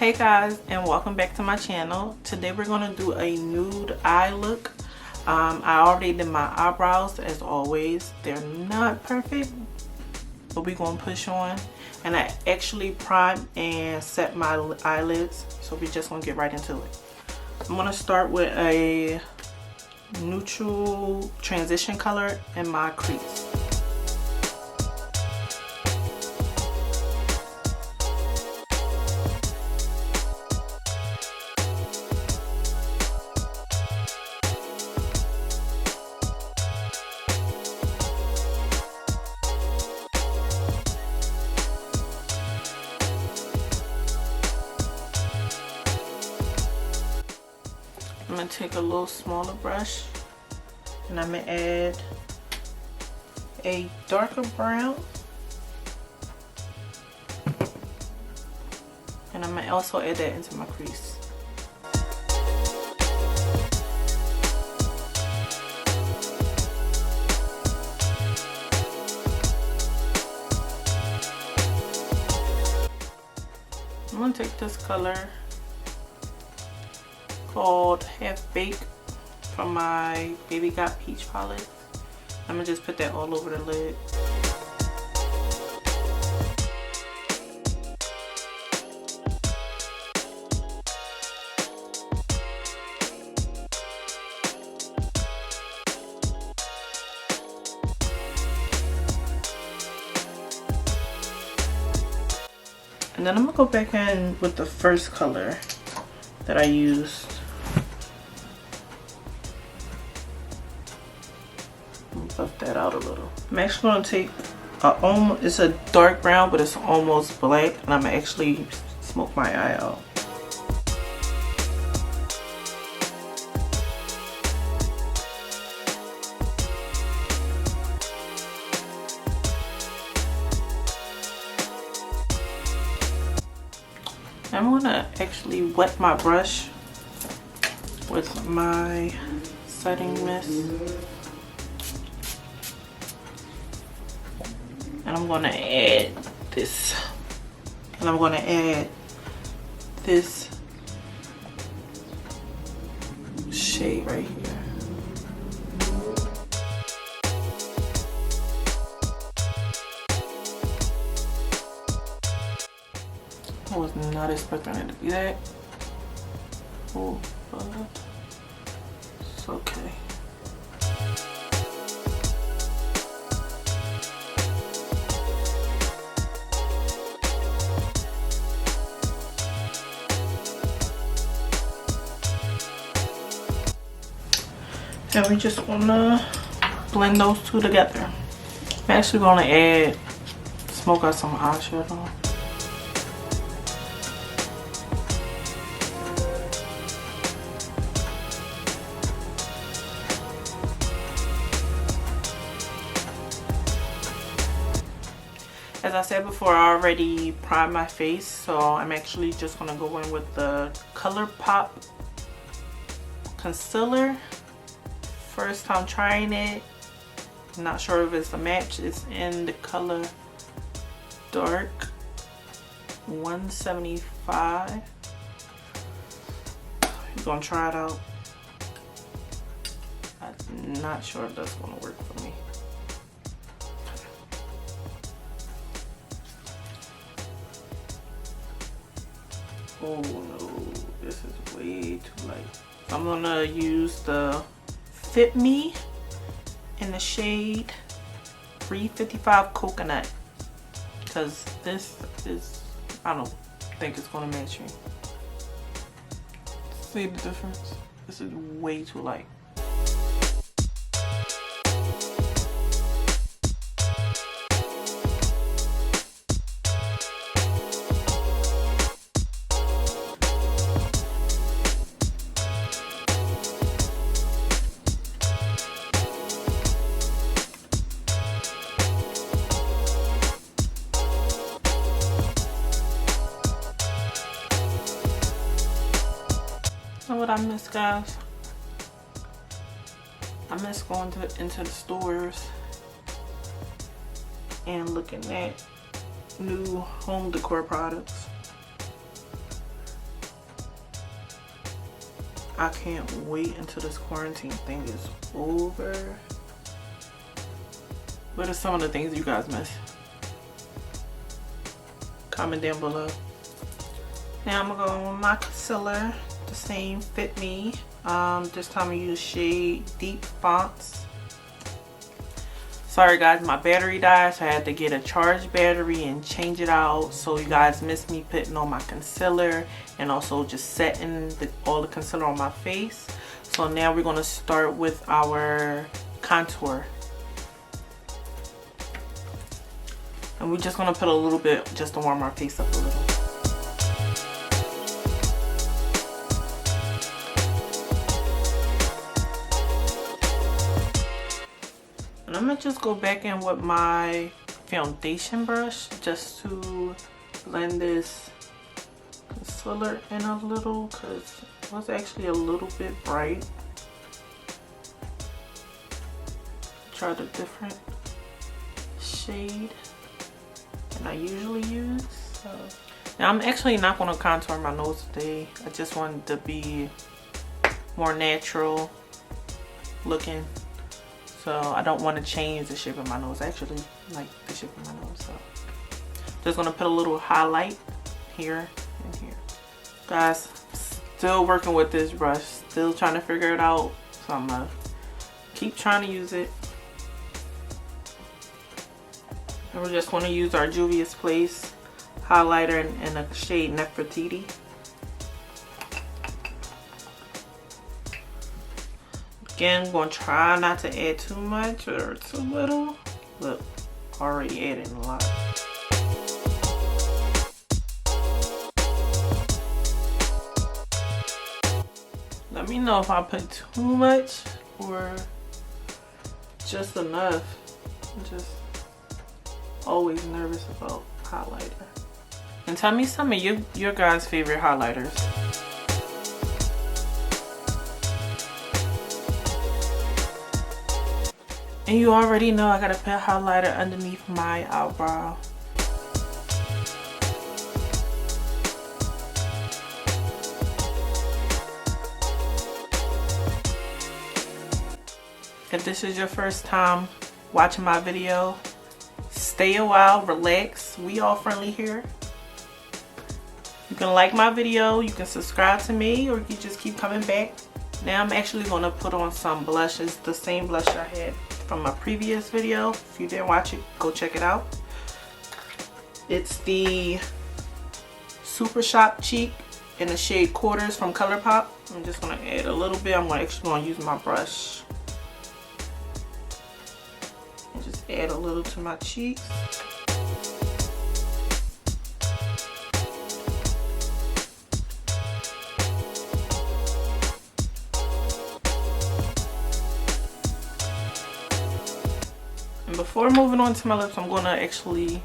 Hey guys, and welcome back to my channel. Today we're going to do a nude eye look. I already did my eyebrows as always. They're not perfect, but we're going to push on. And I actually primed and set my eyelids, so we're just going to get right into it. I'm going to start with a neutral transition color in my crease. I'm going to take a little smaller brush and I'm going to add a darker brown, and I'm going to also add that into my crease. I'm going to take this color called Half Baked from my Baby Got Peach palette. I'm gonna just put that all over the lid. And then I'm gonna go back in with the first color that I used. Buff that out a little. I'm actually going to take it's a dark brown, but it's almost black, and I'm actually smoke my eye out. I'm going to actually wet my brush with my setting mist. And I'm going to add this. And I'm going to add this shade right here. I was not expecting it to be that. Oh, but it's okay. And we just wanna blend those two together. I'm actually gonna smoke out some eyeshadow. As I said before, I already primed my face, so I'm actually just gonna go in with the ColourPop concealer. First time trying it, not sure if it's a match. It's in the color dark 175. You're gonna try it out. I'm not sure if that's gonna work for me. Oh no, this is way too light. I'm gonna use the Fit Me in the shade 355 Coconut, because this is, I don't think it's gonna match me. See the difference? This is way too light. You know what I miss, guys? I miss going into the stores and looking at new home decor products. I can't wait until this quarantine thing is over. What are some of the things you guys miss? Comment down below. Now I'm gonna go on with my concealer, the same Fit Me. This time I use shade Deep Fonts. Sorry guys, my battery died, so I had to get a charged battery and change it out. So you guys missed me putting on my concealer and also just setting all the concealer on my face. So now we're gonna start with our contour. And we're just gonna put a little bit just to warm our face up a little. And I'm gonna just go back in with my foundation brush just to blend this concealer in a little, because it was actually a little bit bright. Try the different shade than I usually use. So now I'm actually not going to contour my nose today. I just wanted to be more natural looking. So I don't want to change the shape of my nose. I actually like the shape of my nose. So just going to put a little highlight here and here. Guys, still working with this brush. Still trying to figure it out. So I'm going to keep trying to use it. And we're just going to use our Juvias Place highlighter in a shade Nefertiti. Again, I'm going to try not to add too much or too little. Look, already adding a lot. Let me know if I put too much or just enough. I'm just always nervous about highlighter. And tell me some of your guys' favorite highlighters. And you already know I gotta put highlighter underneath my eyebrow. If this is your first time watching my video, stay a while, relax. We all friendly here. You can like my video, you can subscribe to me, or you can just keep coming back. Now I'm actually going to put on some blushes, the same blush I had from my previous video. If you didn't watch it, go check it out. It's the Super Shop Cheek in the shade Quarters from ColourPop. I'm just going to add a little bit. I'm actually going to use my brush and just add a little to my cheeks. And before moving on to my lips, I'm going to actually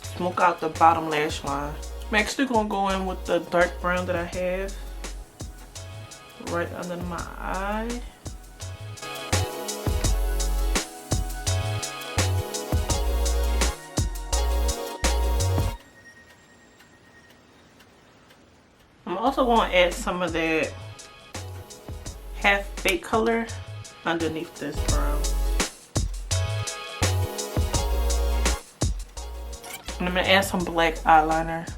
smoke out the bottom lash line. I'm actually going to go in with the dark brown that I have right under my eye. I'm also going to add some of that half baked color underneath this brown. And I'm going to add some black eyeliner.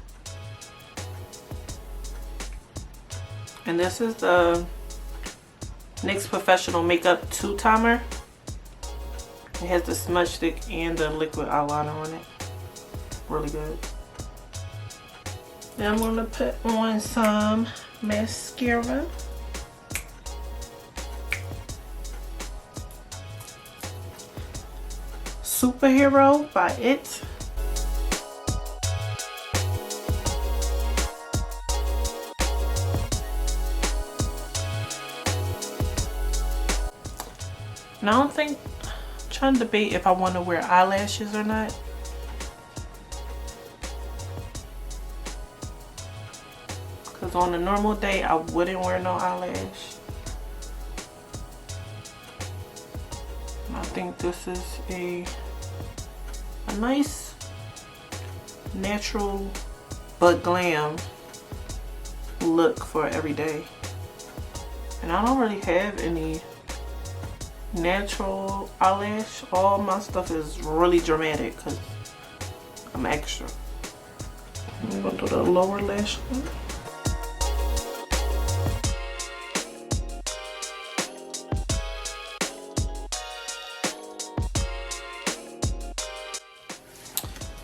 And this is the NYX Professional Makeup 2-Timer. It has the smudge stick and the liquid eyeliner on it. Really good. Now I'm going to put on some mascara. Superhero by It. And I don't think, I'm trying to debate if I want to wear eyelashes or not. Because on a normal day, I wouldn't wear no eyelash. And I think this is a nice, natural, but glam look for every day. And I don't really have any natural eyelash. All my stuff is really dramatic because I'm extra. I'm gonna go through the lower lash line.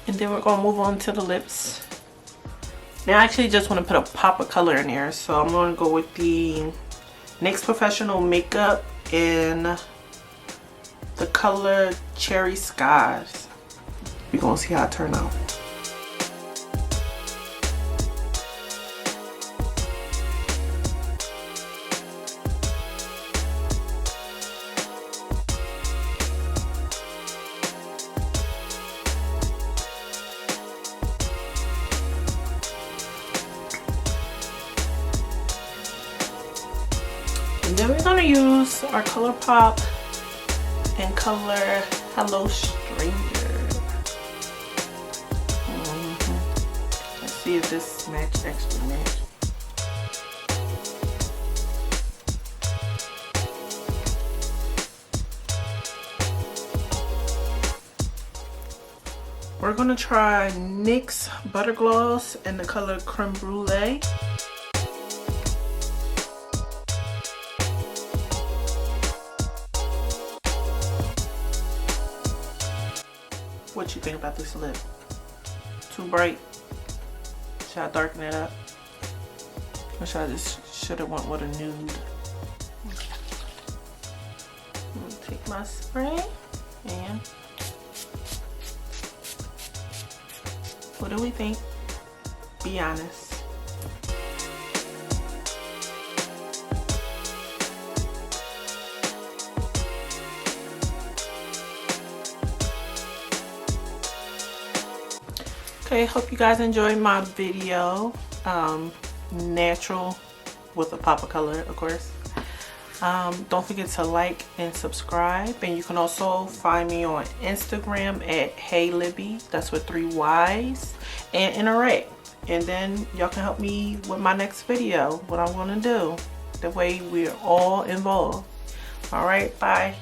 And then we're gonna move on to the lips. Now I actually just want to put a pop of color in there, so I'm gonna go with the NYX Professional Makeup in the color Cherry Skies. We're gonna see how it turn out. And then we're gonna use our ColourPop and color Hello Stranger. Let's see if this match actually match. We're gonna try NYX Butter Gloss in the color Creme Brulee. What you think about this lip? Too bright? Should I darken it up? Or should I should have went with a nude? I'm gonna take my spray and what do we think? Be honest. Okay, hope you guys enjoyed my video. Natural with a pop of color, of course. Don't forget to like and subscribe, and you can also find me on Instagram at HeyyyLibby, that's with 3 Y's, and interact. And then y'all can help me with my next video, what I'm gonna do. That way we're all involved. All right, bye.